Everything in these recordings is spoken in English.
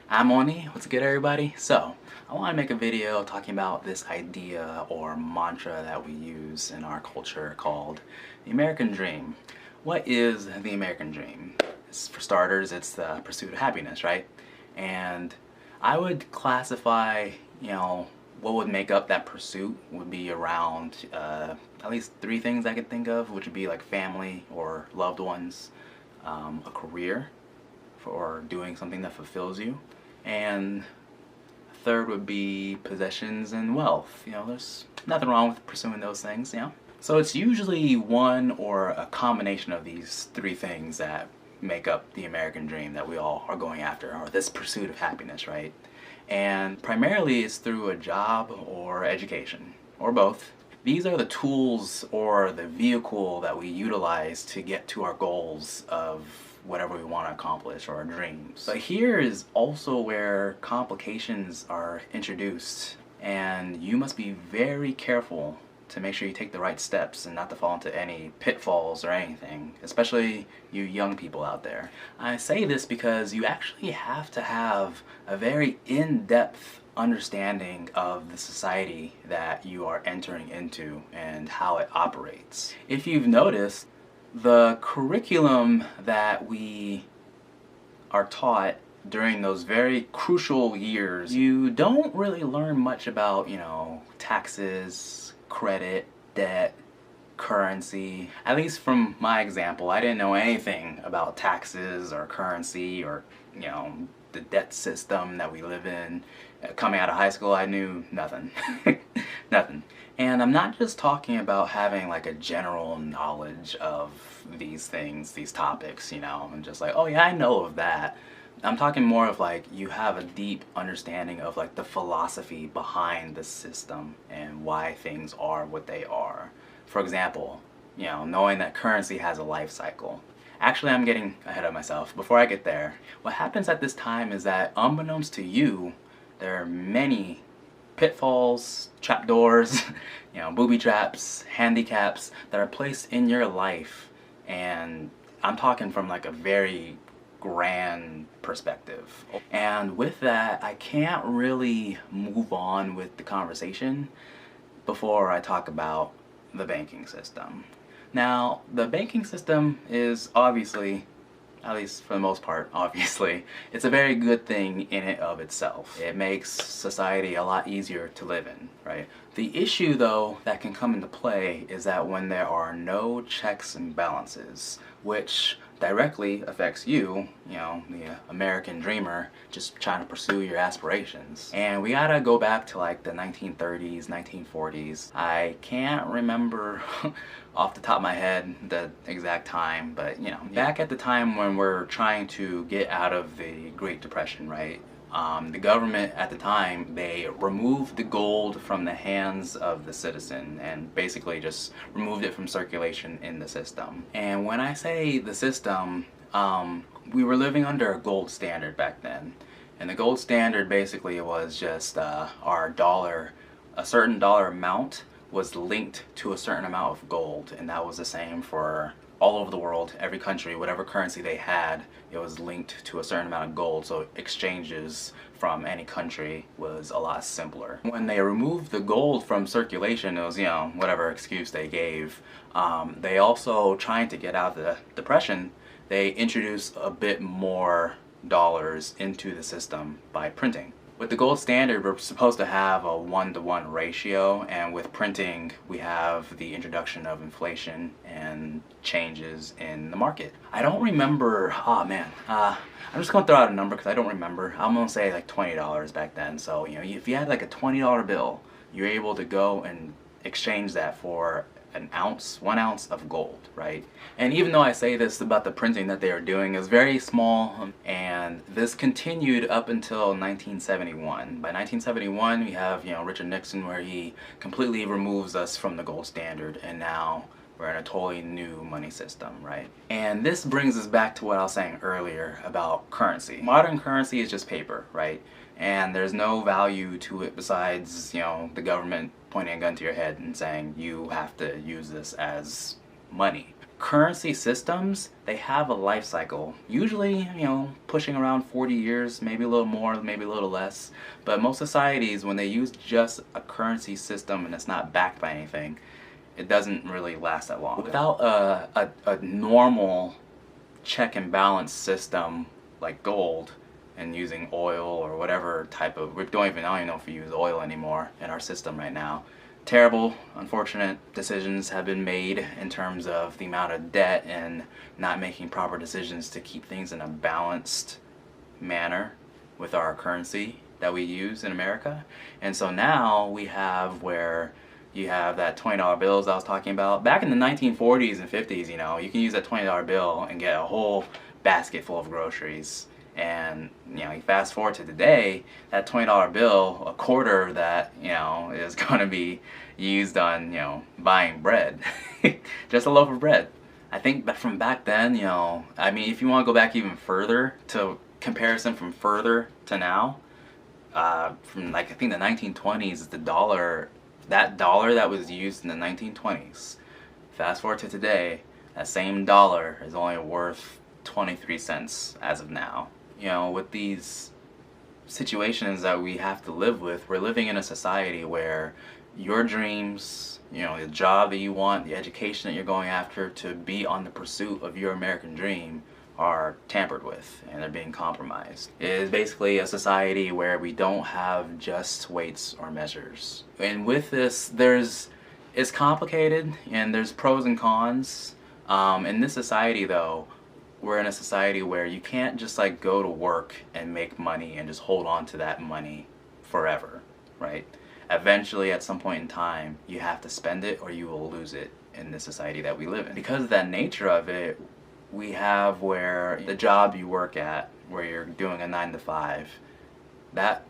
I'm Oni. What's good, everybody? So, I want to make a video talking about this idea or mantra that we use in our culture called the American Dream. What is the American Dream? For starters, it's the pursuit of happiness, right? And I would classify, what would make up that pursuit would be around at least three things I could think of, which would be like family or loved ones, a career, or doing something that fulfills you, and third would be possessions and wealth. There's nothing wrong with pursuing those things. So it's usually one or a combination of these three things that make up the American dream that we all are going after, or this pursuit of happiness, right? And primarily it's through a job or education, or both. These are the tools or the vehicle that we utilize to get to our goals of whatever we want to accomplish or our dreams. But here is also where complications are introduced, and you must be very careful to make sure you take the right steps and not to fall into any pitfalls or anything, especially you young people out there. I say this because you actually have to have a very in-depth understanding of the society that you are entering into and how it operates. If you've noticed, the curriculum that we are taught during those very crucial years, you don't really learn much about, taxes, credit, debt, currency. At least from my example, I didn't know anything about taxes or currency or, the debt system that we live in. Coming out of high school, I knew nothing. Nothing. And I'm not just talking about having like a general knowledge of these things, these topics, I'm just like, oh yeah, I know of that. I'm talking more of like you have a deep understanding of like the philosophy behind the system and why things are what they are. For example, knowing that currency has a life cycle. Actually, I'm getting ahead of myself. Before I get there, what happens at this time is that unbeknownst to you, there are many pitfalls, trapdoors, booby traps, handicaps that are placed in your life. And I'm talking from like a very grand perspective. And with that, I can't really move on with the conversation before I talk about the banking system. Now, the banking system is obviously, at least for the most part, obviously, it's a very good thing in and of itself. It makes society a lot easier to live in, right? The issue, though, that can come into play is that when there are no checks and balances, which directly affects you, the American dreamer, just trying to pursue your aspirations. And we gotta go back to like the 1930s, 1940s. I can't remember off the top of my head the exact time, but back at the time when we're trying to get out of the Great Depression, right? The government at the time, they removed the gold from the hands of the citizen and basically just removed it from circulation in the system. And when I say the system, we were living under a gold standard back then. And the gold standard basically was just our dollar, a certain dollar amount was linked to a certain amount of gold, and that was the same for all over the world. Every country, whatever currency they had, it was linked to a certain amount of gold, so exchanges from any country was a lot simpler. When they removed the gold from circulation, it was, whatever excuse they gave. They also, trying to get out of the depression, they introduced a bit more dollars into the system by printing. With the gold standard, we're supposed to have a 1-to-1 ratio, and with printing, we have the introduction of inflation and changes in the market. I don't remember, I'm just gonna throw out a number because I don't remember. I'm gonna say like $20 back then. So, if you had like a $20 bill, you're able to go and exchange that for an ounce, 1 ounce of gold, right? And even though I say this about the printing that they are doing is very small, and this continued up until 1971. By 1971, we have, Richard Nixon, where he completely removes us from the gold standard, and now we're in a totally new money system, right? And this brings us back to what I was saying earlier about currency. Modern currency is just paper, right? And there's no value to it besides, the government pointing a gun to your head and saying you have to use this as money. currency systems, they have a life cycle. Usually, pushing around 40 years, maybe a little more, maybe a little less. But most societies, when they use just a currency system and it's not backed by anything, it doesn't really last that long. Without a normal check and balance system like gold and using oil or whatever type of, I don't even know if we use oil anymore in our system right now. Terrible, unfortunate decisions have been made in terms of the amount of debt and not making proper decisions to keep things in a balanced manner with our currency that we use in America. And so now we have where you have that $20 bills I was talking about. Back in the 1940s and 50s, you can use that $20 bill and get a whole basket full of groceries. And you fast forward to today, that $20 bill, a quarter of that, is going to be used on, buying bread. Just a loaf of bread. I think that from back then, I mean, if you want to go back even further to comparison from further to now, from like I think the 1920s, the dollar, that dollar that was used in the 1920s, fast forward to today, that same dollar is only worth 23 cents as of now. With these situations that we have to live with, we're living in a society where your dreams, the job that you want, the education that you're going after to be on the pursuit of your American dream are tampered with and they're being compromised. It is basically a society where we don't have just weights or measures. And with this, it's complicated and there's pros and cons. In this society though, we're in a society where you can't just like go to work and make money and just hold on to that money forever, right? Eventually at some point in time you have to spend it or you will lose it in the society that we live in. Because of that nature of it, we have where the job you work at, where you're doing a 9 to 5, that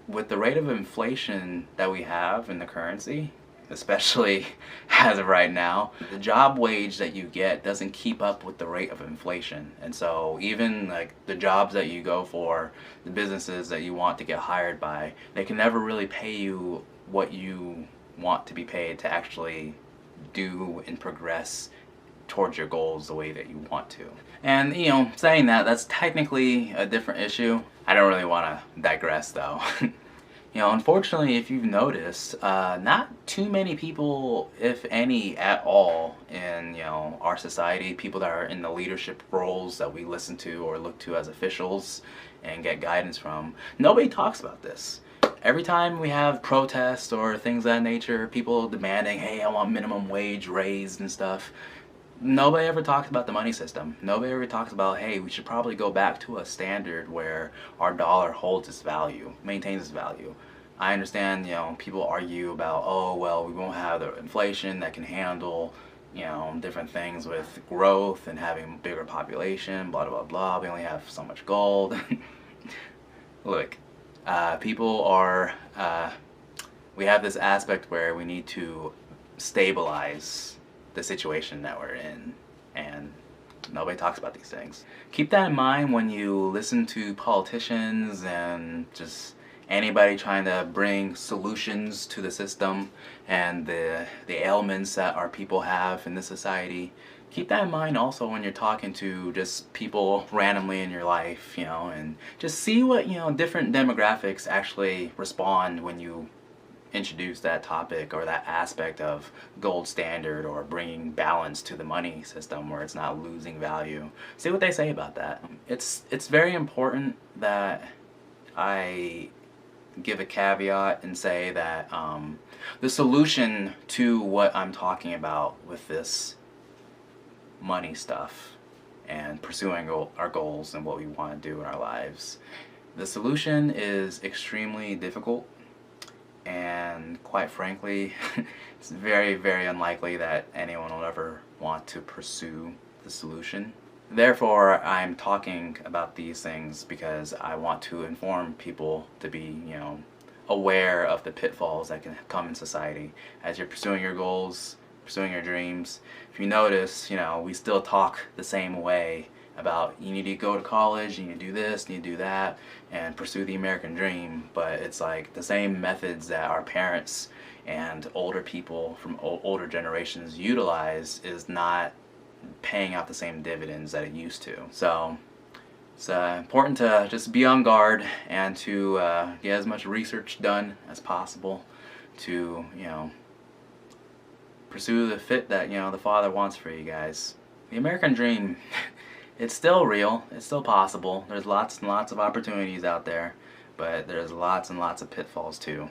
with the rate of inflation that we have in the currency, especially as of right now, the job wage that you get doesn't keep up with the rate of inflation. And so even like the jobs that you go for, the businesses that you want to get hired by, they can never really pay you what you want to be paid to actually do and progress towards your goals the way that you want to. And saying that, that's technically a different issue. I don't really want to digress though. Unfortunately, if you've noticed, not too many people, if any at all, in our society, people that are in the leadership roles that we listen to or look to as officials and get guidance from, nobody talks about this. Every time we have protests or things of that nature, people demanding, hey, I want minimum wage raised and stuff, nobody ever talks about the money system. Nobody ever talks about, hey, we should probably go back to a standard where our dollar holds its value, maintains its value. I understand, people argue about, oh, well, we won't have the inflation that can handle, different things with growth and having a bigger population, blah, blah, blah. We only have so much gold. Look, people are, we have this aspect where we need to stabilize the situation that we're in, and nobody talks about these things. Keep that in mind when you listen to politicians and just anybody trying to bring solutions to the system and the ailments that our people have in this society. Keep that in mind also when you're talking to just people randomly in your life, and just see what, different demographics actually respond when you introduce that topic or that aspect of gold standard or bringing balance to the money system where it's not losing value. See what they say about that. It's very important that I give a caveat and say that the solution to what I'm talking about with this money stuff and pursuing our goals and what we want to do in our lives, the solution is extremely difficult. And quite frankly, it's very, very unlikely that anyone will ever want to pursue the solution. Therefore, I'm talking about these things because I want to inform people to be, aware of the pitfalls that can come in society as you're pursuing your goals, pursuing your dreams. If you notice, we still talk the same way about you need to go to college, you need to do this, you need to do that, and pursue the American dream, but it's like the same methods that our parents and older people from older generations utilize is not paying out the same dividends that it used to. So it's important to just be on guard and to get as much research done as possible to, you know, pursue the fit that, you know, the Father wants for you guys. The American dream, it's still real, it's still possible. There's lots and lots of opportunities out there, but there's lots and lots of pitfalls too.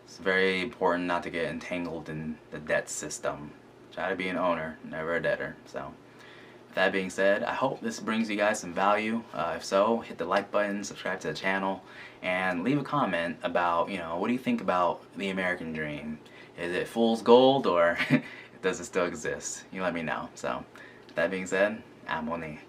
It's very important not to get entangled in the debt system. Try to be an owner, never a debtor. So, with that being said, I hope this brings you guys some value. If so, hit the like button, subscribe to the channel, and leave a comment about, you know, what do you think about the American dream? Is it fool's gold, or does it still exist? You let me know. So, with that being said, I'm Moni.